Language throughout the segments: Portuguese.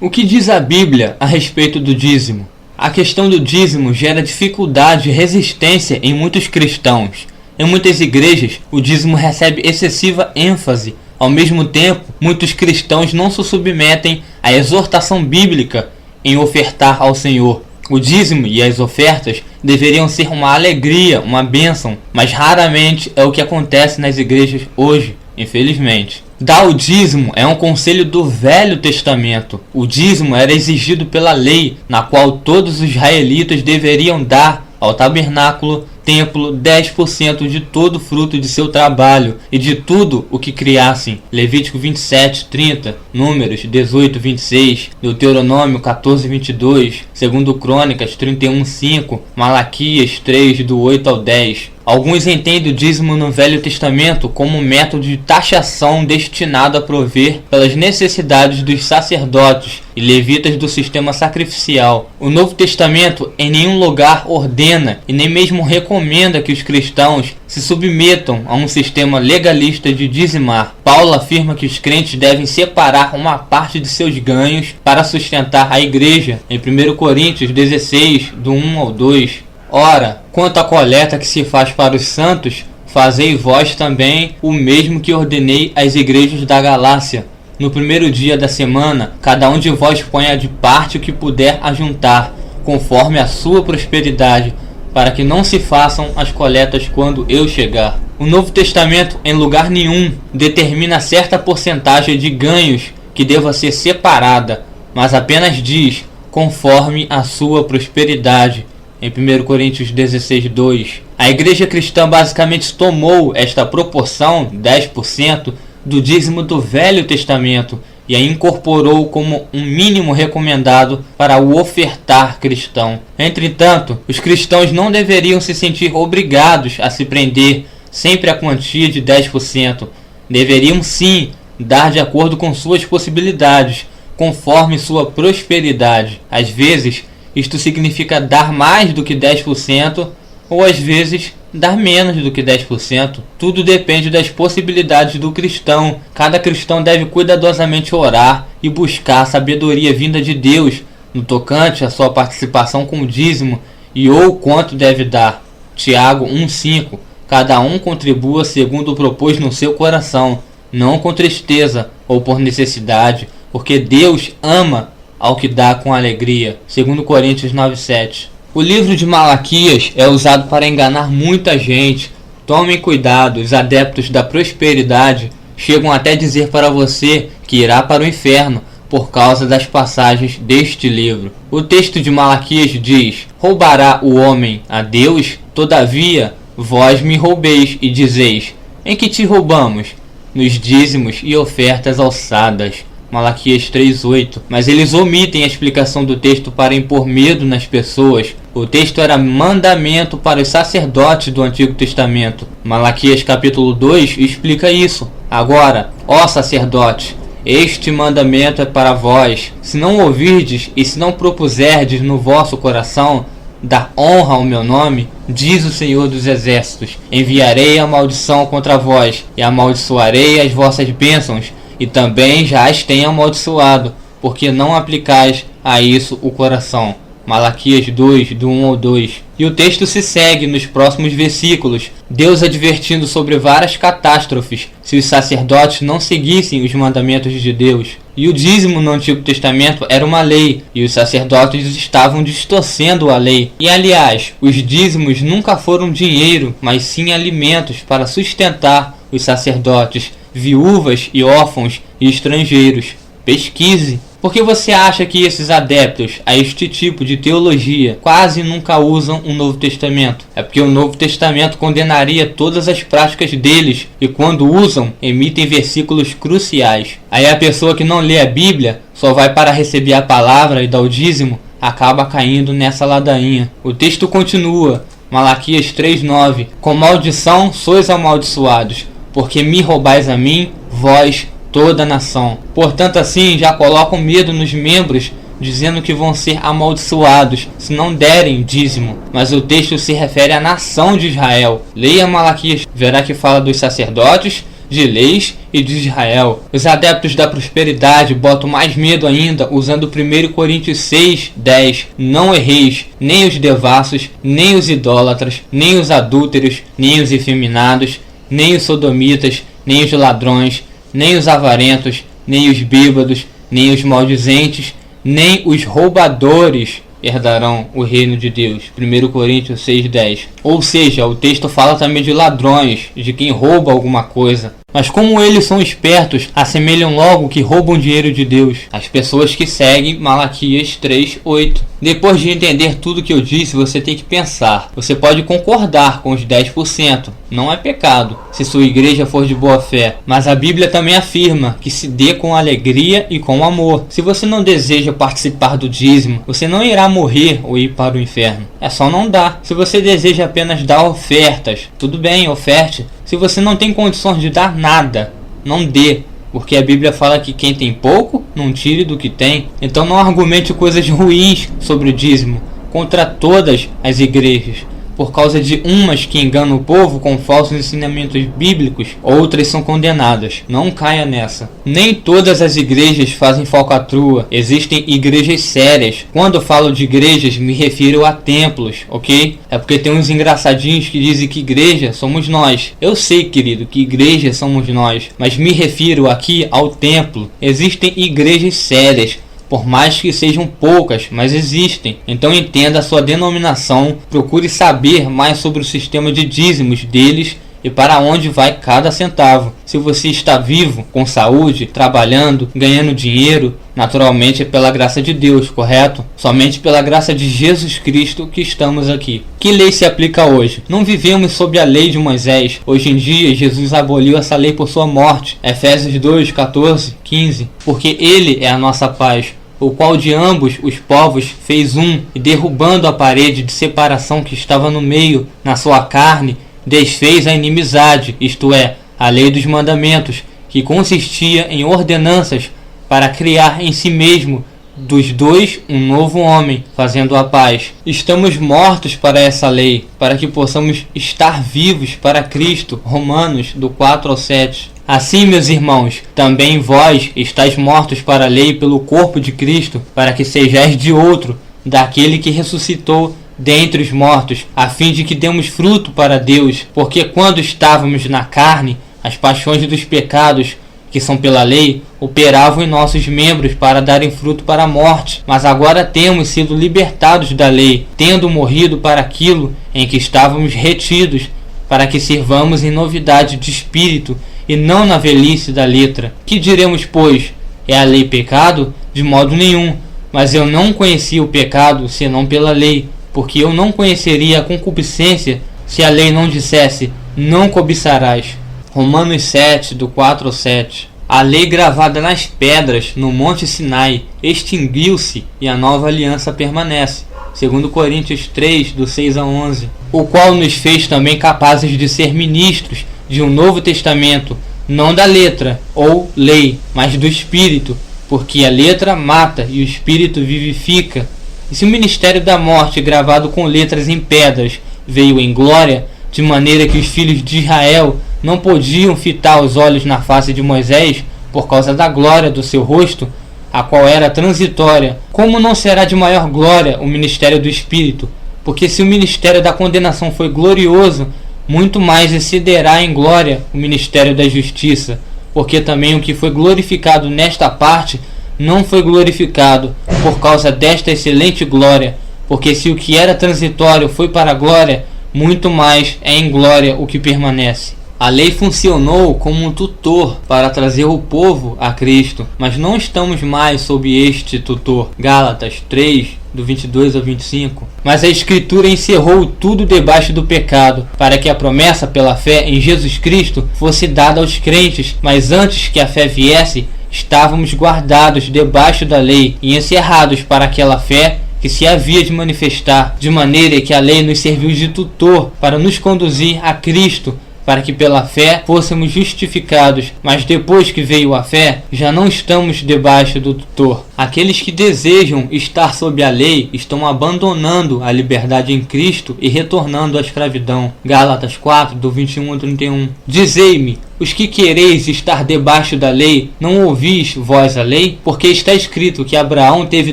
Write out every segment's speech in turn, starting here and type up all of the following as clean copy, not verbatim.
O que diz a Bíblia a respeito do dízimo? A questão do dízimo gera dificuldade e resistência em muitos cristãos. Em muitas igrejas, o dízimo recebe excessiva ênfase. Ao mesmo tempo, muitos cristãos não se submetem à exortação bíblica em ofertar ao Senhor. O dízimo e as ofertas deveriam ser uma alegria, uma bênção, mas raramente é o que acontece nas igrejas hoje, infelizmente. Dar o dízimo é um conselho do Velho Testamento. O dízimo era exigido pela lei, na qual todos os israelitas deveriam dar ao tabernáculo, templo, 10% de todo o fruto de seu trabalho e de tudo o que criassem. Levítico 27, 30, Números 18, 26, Deuteronômio 14, 22, 2 Crônicas 31, 5, Malaquias 3, do 8 ao 10. Alguns entendem o dízimo no Velho Testamento como um método de taxação destinado a prover pelas necessidades dos sacerdotes e levitas do sistema sacrificial. O Novo Testamento em nenhum lugar ordena e nem mesmo recomenda que os cristãos se submetam a um sistema legalista de dizimar. Paulo afirma que os crentes devem separar uma parte de seus ganhos para sustentar a igreja, em 1 Coríntios 16, do 1 ao 2. Ora, quanto à coleta que se faz para os santos, fazei vós também o mesmo que ordenei às igrejas da Galácia. No primeiro dia da semana, cada um de vós ponha de parte o que puder ajuntar, conforme a sua prosperidade, para que não se façam as coletas quando eu chegar. O Novo Testamento, em lugar nenhum, determina certa porcentagem de ganhos que deva ser separada, mas apenas diz, conforme a sua prosperidade. Em 1 Coríntios 16, 2. A igreja cristã basicamente tomou esta proporção, 10%, do dízimo do Velho Testamento e a incorporou como um mínimo recomendado para o ofertar cristão. Entretanto, os cristãos não deveriam se sentir obrigados a se prender sempre à quantia de 10%. Deveriam sim dar de acordo com suas possibilidades, conforme sua prosperidade. Às vezes, isto significa dar mais do que 10% ou às vezes dar menos do que 10%. Tudo depende das possibilidades do cristão. Cada cristão deve cuidadosamente orar e buscar a sabedoria vinda de Deus no tocante à sua participação com o dízimo e ou quanto deve dar. Tiago 1,5. Cada um contribua segundo propôs no seu coração, não com tristeza ou por necessidade, porque Deus ama ao que dá com alegria. 2 Coríntios 9:7. O livro de Malaquias é usado para enganar muita gente. Tomem cuidado, os adeptos da prosperidade chegam até dizer para você que irá para o inferno por causa das passagens deste livro. O texto de Malaquias diz: roubará o homem a Deus? Todavia, vós me roubeis e dizeis: em que te roubamos? Nos dízimos e ofertas alçadas. Malaquias 3:8. Mas eles omitem a explicação do texto para impor medo nas pessoas. O texto era mandamento para os sacerdotes do Antigo Testamento. Malaquias capítulo 2 explica isso. Agora, ó sacerdotes, este mandamento é para vós. Se não ouvirdes e se não propuserdes no vosso coração dar honra ao meu nome, diz o Senhor dos Exércitos, enviarei a maldição contra vós e amaldiçoarei as vossas bênçãos, e também já as tenho amaldiçoado, porque não aplicais a isso o coração. Malaquias 2, do 1 ao 2. E o texto se segue nos próximos versículos, Deus advertindo sobre várias catástrofes se os sacerdotes não seguissem os mandamentos de Deus. E o dízimo no Antigo Testamento era uma lei, e os sacerdotes estavam distorcendo a lei. E aliás, os dízimos nunca foram dinheiro, mas sim alimentos para sustentar os sacerdotes, viúvas e órfãos e estrangeiros. Pesquise. Por que você acha que esses adeptos a este tipo de teologia quase nunca usam o Novo Testamento? É porque o Novo Testamento condenaria todas as práticas deles e quando usam, emitem versículos cruciais. Aí a pessoa que não lê a Bíblia, só vai para receber a palavra e dar o dízimo, acaba caindo nessa ladainha. O texto continua, Malaquias 3:9. Com maldição sois amaldiçoados, porque me roubais a mim, vós, toda a nação. Portanto, assim, já colocam medo nos membros, dizendo que vão ser amaldiçoados se não derem dízimo. Mas o texto se refere à nação de Israel. Leia Malaquias, verá que fala dos sacerdotes de leis e de Israel. Os adeptos da prosperidade botam mais medo ainda usando 1 Coríntios 6:10. Não erreis, nem os devassos, nem os idólatras, nem os adúlteros, nem os efeminados, nem os sodomitas, nem os ladrões, nem os avarentos, nem os bêbados, nem os maldizentes, nem os roubadores herdarão o reino de Deus. 1 Coríntios 6:10. Ou seja, o texto fala também de ladrões, de quem rouba alguma coisa. Mas como eles são espertos, assemelham logo que roubam dinheiro de Deus. As pessoas que seguem Malaquias 3:8. Depois de entender tudo que eu disse, você tem que pensar. Você pode concordar com os 10%. Não é pecado, se sua igreja for de boa fé. Mas a Bíblia também afirma que se dê com alegria e com amor. Se você não deseja participar do dízimo, você não irá morrer ou ir para o inferno. É só não dar. Se você deseja apenas dar ofertas, tudo bem, oferte. Se você não tem condições de dar nada, não dê, porque a Bíblia fala que quem tem pouco, não tire do que tem. Então não argumente coisas ruins sobre o dízimo contra todas as igrejas. Por causa de umas que enganam o povo com falsos ensinamentos bíblicos, outras são condenadas. Não caia nessa. Nem todas as igrejas fazem falcatrua. Existem igrejas sérias. Quando eu falo de igrejas, me refiro a templos, ok? É porque tem uns engraçadinhos que dizem que igreja somos nós. Eu sei, querido, que igreja somos nós, mas me refiro aqui ao templo. Existem igrejas sérias, por mais que sejam poucas, mas existem. Então entenda a sua denominação, procure saber mais sobre o sistema de dízimos deles e para onde vai cada centavo. Se você está vivo, com saúde, trabalhando, ganhando dinheiro, naturalmente é pela graça de Deus, correto? Somente pela graça de Jesus Cristo que estamos aqui. Que lei se aplica hoje? Não vivemos sob a lei de Moisés. Hoje em dia, Jesus aboliu essa lei por sua morte. Efésios 2, 14, 15. Porque Ele é a nossa paz, o qual de ambos os povos fez um, e derrubando a parede de separação que estava no meio, na sua carne, desfez a inimizade, isto é, a lei dos mandamentos, que consistia em ordenanças para criar em si mesmo dos dois um novo homem, fazendo a paz. Estamos mortos para essa lei, para que possamos estar vivos para Cristo. Romanos do 4 ao 7. Assim, meus irmãos, também vós estáis mortos para a lei pelo corpo de Cristo, para que sejais de outro, daquele que ressuscitou dentre os mortos, a fim de que demos fruto para Deus. Porque quando estávamos na carne, as paixões dos pecados, que são pela lei, operavam em nossos membros para darem fruto para a morte. Mas agora temos sido libertados da lei, tendo morrido para aquilo em que estávamos retidos, para que sirvamos em novidade de espírito e não na velhice da letra. Que diremos, pois? É a lei pecado? De modo nenhum. Mas eu não conheci o pecado senão pela lei, porque eu não conheceria a concupiscência se a lei não dissesse, não cobiçarás. Romanos 7, do 4 ao 7. A lei gravada nas pedras no Monte Sinai extinguiu-se e a nova aliança permanece. 2 Coríntios 3, do 6 a 11. O qual nos fez também capazes de ser ministros de um novo testamento, não da letra ou lei, mas do Espírito, porque a letra mata e o Espírito vivifica. E se o ministério da morte, gravado com letras em pedras, veio em glória, de maneira que os filhos de Israel não podiam fitar os olhos na face de Moisés por causa da glória do seu rosto, a qual era transitória, como não será de maior glória o ministério do Espírito? Porque se o ministério da condenação foi glorioso, muito mais excederá em glória o ministério da justiça, porque também o que foi glorificado nesta parte não foi glorificado por causa desta excelente glória, porque se o que era transitório foi para a glória, muito mais é em glória o que permanece. A lei funcionou como um tutor para trazer o povo a Cristo, mas não estamos mais sob este tutor. Gálatas 3, do 22 ao 25. Mas a Escritura encerrou tudo debaixo do pecado, para que a promessa pela fé em Jesus Cristo fosse dada aos crentes, mas antes que a fé viesse, estávamos guardados debaixo da lei e encerrados para aquela fé que se havia de manifestar, de maneira que a lei nos serviu de tutor para nos conduzir a Cristo, para que pela fé fôssemos justificados, mas depois que veio a fé, já não estamos debaixo do tutor. Aqueles que desejam estar sob a lei estão abandonando a liberdade em Cristo e retornando à escravidão. Gálatas 4, do 21 ao 31. Dizei-me, Os que quereis estar debaixo da lei, não ouvis vós a lei? Porque está escrito que Abraão teve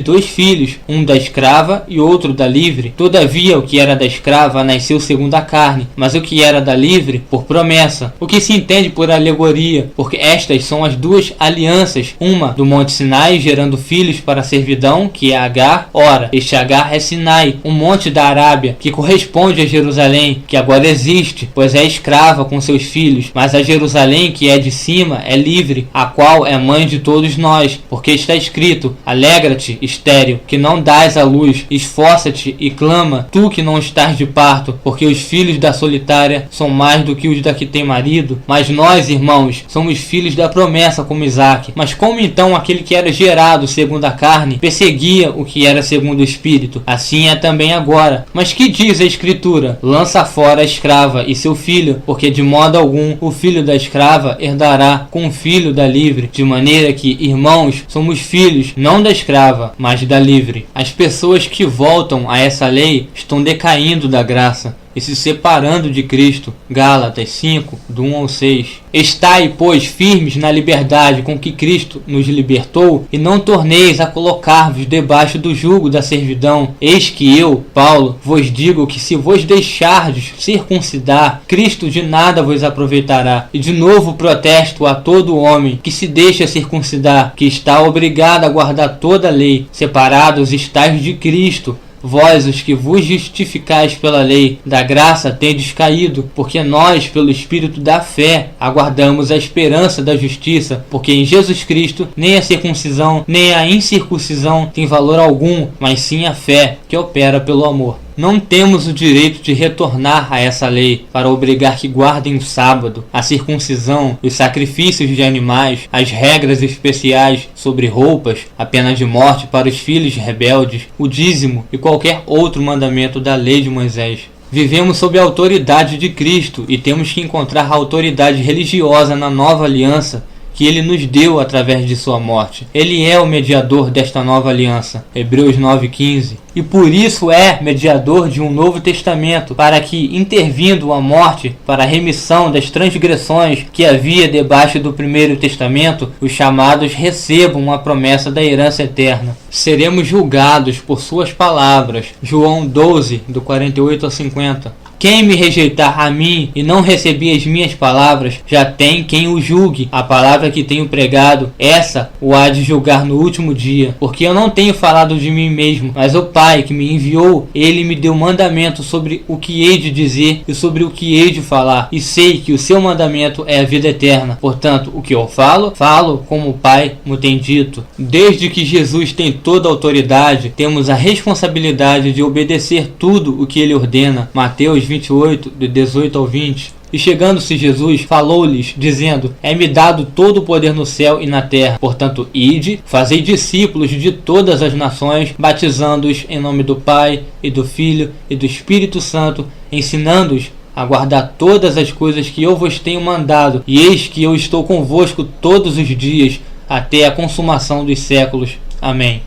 2 filhos, um da escrava e outro da livre. Todavia o que era da escrava nasceu segundo a carne, mas o que era da livre, por promessa. O que se entende por alegoria, porque estas são as 2 alianças, uma do monte Sinai, gerando filhos para a servidão, que é Agar. Ora, este Agar é Sinai, um monte da Arábia, que corresponde a Jerusalém, que agora existe, pois é escrava com seus filhos, mas a Jerusalém, que é de cima, é livre, a qual é mãe de todos nós, porque está escrito: alegra-te, estéril, que não dás à luz, esforça-te e clama, tu que não estás de parto, porque os filhos da solitária são mais do que os da que tem marido. Mas nós, irmãos, somos filhos da promessa como Isaque. Mas como então aquele que era gerado segundo a carne perseguia o que era segundo o Espírito, assim é também agora. Mas que diz a Escritura? Lança fora a escrava e seu filho, porque de modo algum o filho da escrava herdará com o filho da livre, de maneira que, irmãos, somos filhos não da escrava, mas da livre. As pessoas que voltam a essa lei estão decaindo da graça e se separando de Cristo. Gálatas 5, do 1 ao 6. Estai, pois, firmes na liberdade com que Cristo nos libertou, e não torneis a colocar-vos debaixo do jugo da servidão. Eis que eu, Paulo, vos digo que se vos deixardes circuncidar, Cristo de nada vos aproveitará. E de novo protesto a todo homem que se deixa circuncidar, que está obrigado a guardar toda a lei. Separados estáis de Cristo, vós, os que vos justificais pela lei, da graça tendes caído, porque nós, pelo Espírito da fé, aguardamos a esperança da justiça, porque em Jesus Cristo nem a circuncisão, nem a incircuncisão tem valor algum, mas sim a fé, que opera pelo amor. Não temos o direito de retornar a essa lei para obrigar que guardem o sábado, a circuncisão, os sacrifícios de animais, as regras especiais sobre roupas, a pena de morte para os filhos rebeldes, o dízimo e qualquer outro mandamento da lei de Moisés. Vivemos sob a autoridade de Cristo e temos que encontrar a autoridade religiosa na nova aliança que ele nos deu através de sua morte. Ele é o mediador desta nova aliança. Hebreus 9:15. E por isso é mediador de um novo testamento, para que, intervindo a morte para a remissão das transgressões que havia debaixo do primeiro testamento, os chamados recebam a promessa da herança eterna. Seremos julgados por suas palavras. João 12, do 48 ao 50. Quem me rejeitar a mim e não receber as minhas palavras, já tem quem o julgue. A palavra que tenho pregado, essa o há de julgar no último dia. Porque eu não tenho falado de mim mesmo, mas o Pai que me enviou, ele me deu mandamento sobre o que hei de dizer e sobre o que hei de falar. E sei que o seu mandamento é a vida eterna. Portanto, o que eu falo, falo como o Pai me tem dito. Desde que Jesus tem toda a autoridade, temos a responsabilidade de obedecer tudo o que ele ordena. Mateus 28, de 18 ao 20. E chegando-se Jesus, falou-lhes, dizendo: é-me dado todo o poder no céu e na terra. Portanto, ide, fazei discípulos de todas as nações, batizando-os em nome do Pai, e do Filho, e do Espírito Santo, ensinando-os a guardar todas as coisas que eu vos tenho mandado. E eis que eu estou convosco todos os dias, até a consumação dos séculos. Amém.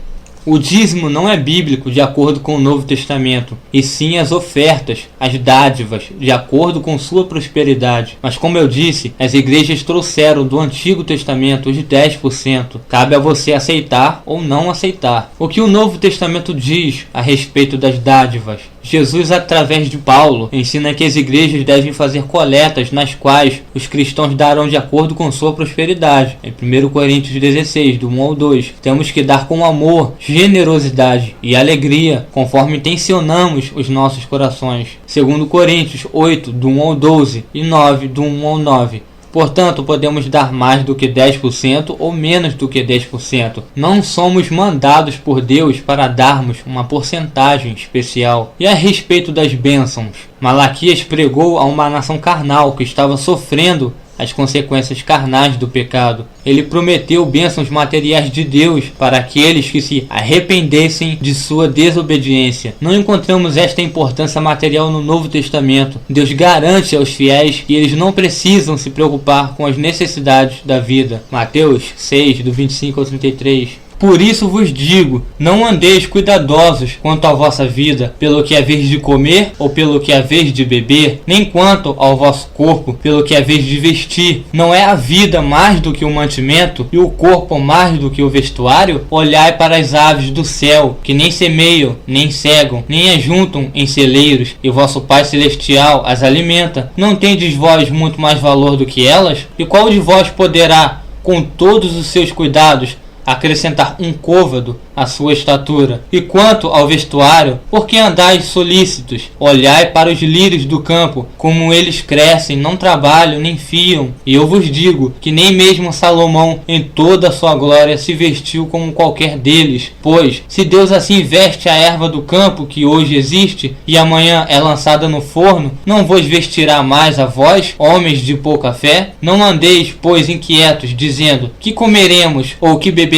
O dízimo não é bíblico de acordo com o Novo Testamento, e sim as ofertas, as dádivas, de acordo com sua prosperidade. Mas como eu disse, as igrejas trouxeram do Antigo Testamento os 10%. Cabe a você aceitar ou não aceitar. O que o Novo Testamento diz a respeito das dádivas? Jesus, através de Paulo, ensina que as igrejas devem fazer coletas nas quais os cristãos darão de acordo com sua prosperidade. Em 1 Coríntios 16, do 1 ao 2, temos que dar com amor, generosidade e alegria, conforme intencionamos os nossos corações. 2 Coríntios 8, do 1 ao 12 e 9, do 1 ao 9. Portanto, podemos dar mais do que 10% ou menos do que 10%. Não somos mandados por Deus para darmos uma porcentagem especial. E a respeito das bênçãos, Malaquias pregou a uma nação carnal que estava sofrendo as consequências carnais do pecado. Ele prometeu bênçãos materiais de Deus para aqueles que se arrependessem de sua desobediência. Não encontramos esta importância material no Novo Testamento. Deus garante aos fiéis que eles não precisam se preocupar com as necessidades da vida. Mateus 6, do 25 ao 33. Por isso vos digo, não andeis cuidadosos quanto à vossa vida, pelo que é vez de comer ou pelo que é vez de beber, nem quanto ao vosso corpo, pelo que é vez de vestir. Não é a vida mais do que o mantimento, e o corpo mais do que o vestuário? Olhai para as aves do céu, que nem semeiam, nem cegam, nem ajuntam em celeiros, e vosso Pai Celestial as alimenta. Não tendes vós muito mais valor do que elas? E qual de vós poderá, com todos os seus cuidados, acrescentar um côvado à sua estatura? E quanto ao vestuário, por que andais solícitos? Olhai para os lírios do campo, como eles crescem, não trabalham nem fiam. E eu vos digo que nem mesmo Salomão em toda a sua glória se vestiu como qualquer deles. Pois, se Deus assim veste a erva do campo que hoje existe e amanhã é lançada no forno, não vos vestirá mais a vós, homens de pouca fé? Não andeis, pois, inquietos, dizendo: que comeremos, ou que beberemos,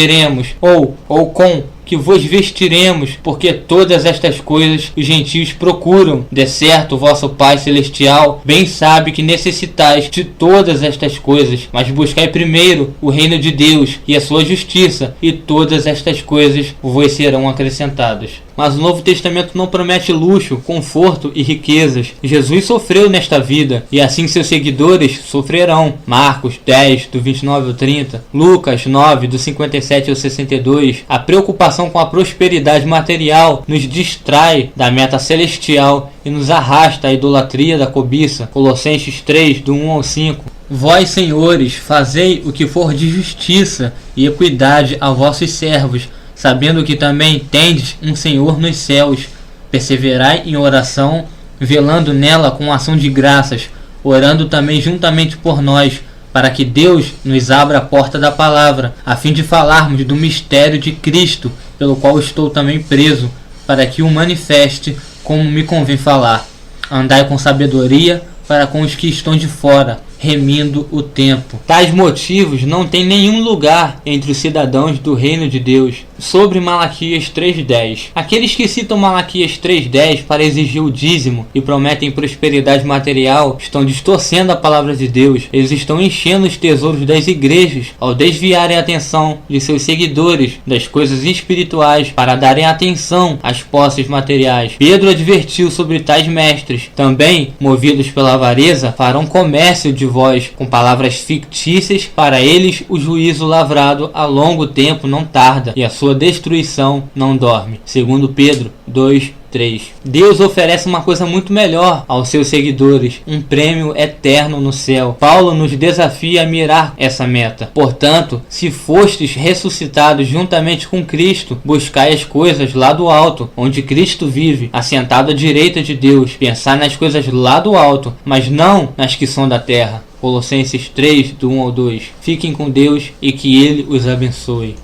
ou com que vos vestiremos, porque todas estas coisas os gentios procuram. De certo, o vosso Pai Celestial bem sabe que necessitais de todas estas coisas, mas buscai primeiro o reino de Deus e a sua justiça, e todas estas coisas vos serão acrescentadas. Mas o Novo Testamento não promete luxo, conforto e riquezas. Jesus sofreu nesta vida, e assim seus seguidores sofrerão. Marcos 10, do 29 ao 30, Lucas 9, do 57 ao 62. A preocupação com a prosperidade material nos distrai da meta celestial e nos arrasta à idolatria da cobiça. Colossenses 3, do 1 ao 5. Vós, senhores, fazei o que for de justiça e equidade a vossos servos, sabendo que também tendes um Senhor nos céus. Perseverai em oração, velando nela com ação de graças, orando também juntamente por nós, para que Deus nos abra a porta da palavra, a fim de falarmos do mistério de Cristo, pelo qual estou também preso, para que o manifeste como me convém falar. Andai com sabedoria para com os que estão de fora, remindo o tempo. Tais motivos não têm nenhum lugar entre os cidadãos do reino de Deus. Sobre Malaquias 3:10. Aqueles que citam Malaquias 3:10 para exigir o dízimo e prometem prosperidade material estão distorcendo a palavra de Deus. Eles estão enchendo os tesouros das igrejas ao desviarem a atenção de seus seguidores das coisas espirituais para darem atenção às posses materiais. Pedro advertiu sobre tais mestres. Também, movidos pela avareza, farão comércio de vós com palavras fictícias. Para eles o juízo lavrado a longo tempo não tarda, e a sua destruição não dorme. Segundo Pedro 2:3. Deus oferece uma coisa muito melhor aos seus seguidores, um prêmio eterno no céu. Paulo nos desafia a mirar essa meta. Portanto, se fostes ressuscitados juntamente com Cristo, buscai as coisas lá do alto, onde Cristo vive, assentado à direita de Deus. Pensai nas coisas lá do alto, mas não nas que são da terra. Colossenses 3, do 1 ao 2. Fiquem com Deus e que Ele os abençoe.